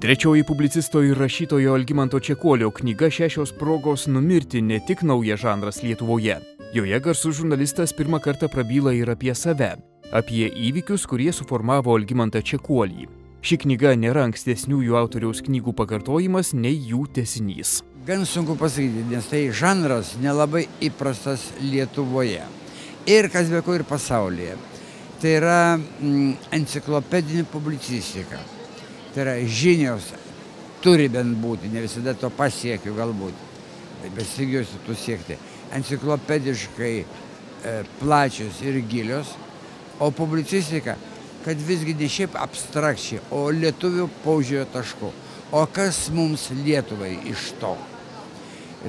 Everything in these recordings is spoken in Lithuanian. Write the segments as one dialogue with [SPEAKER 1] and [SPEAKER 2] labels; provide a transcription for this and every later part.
[SPEAKER 1] Trečioji publicisto ir rašytojo Algimanto Čekuolio knyga Šešios progos numirti ne tik naujas žanras Lietuvoje. Joje garsus žurnalistas pirmą kartą prabyla ir apie save, apie įvykius, kurie suformavo Algimantą Čekuolį. Ši knyga nėra ankstesniųjų autoriaus knygų pakartojimas, nei jų tęsinys.
[SPEAKER 2] Gan sunku pasakyti, nes tai žanras nelabai įprastas Lietuvoje. Ir kas be ko ir pasaulyje. Tai yra enciklopedinė publicistika. Tai yra žinios, turi bent būti, ne visada to pasiekiu galbūt, bet stengiuosi to siekti. Enciklopediškai plačios ir gilios, o publicistika, kad visgi ne šiaip abstrakčiai, o lietuvių požiūrio tašku. O kas mums Lietuvai iš to?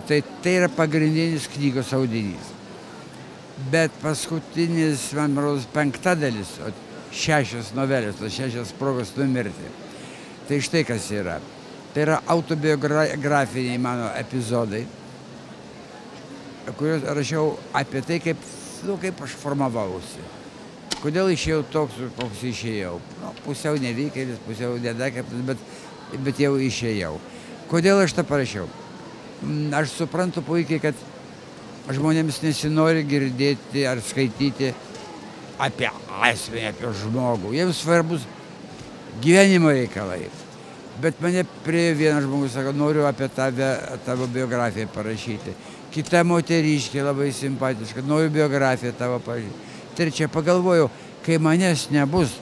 [SPEAKER 2] Tai yra pagrindinis knygos audinys. Bet paskutinis, man rodos, penktadalis, 6 novelės, 6 progos numirti. Tai štai kas yra. Tai yra autobiografiniai mano epizodai, kuriuos rašiau apie tai, kaip aš formavausi. Kodėl išėjau toks, koks išėjau. Pusiau nevykėlis, pusiau nedakėlis, bet jau išėjau. Kodėl aš tą parašiau? Aš suprantu puikiai, kad žmonėms nesinori girdėti ar skaityti apie asmenį, apie žmogų. Jiems svarbus gyvenimo reikalai. Bet mane prie vienas žmogus sako, noriu apie tavo biografiją parašyti. Kita moteriškė labai simpatiška, noriu biografiją tavo parašyti. Trečia, pagalvojau, kai manęs nebus,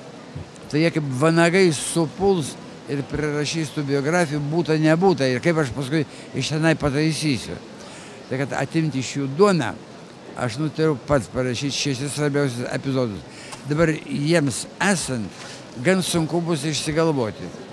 [SPEAKER 2] tai jie kaip vanagai supuls ir prirašys tų biografijų būta nebūta. Ir kaip aš paskui iš tenai pataisysiu. Tai kad atimti iš jų duoną, aš nutariau pats parašyti 6 svarbiausius epizodus. Dabar jiems esant, gan sunku bus išsigalvoti.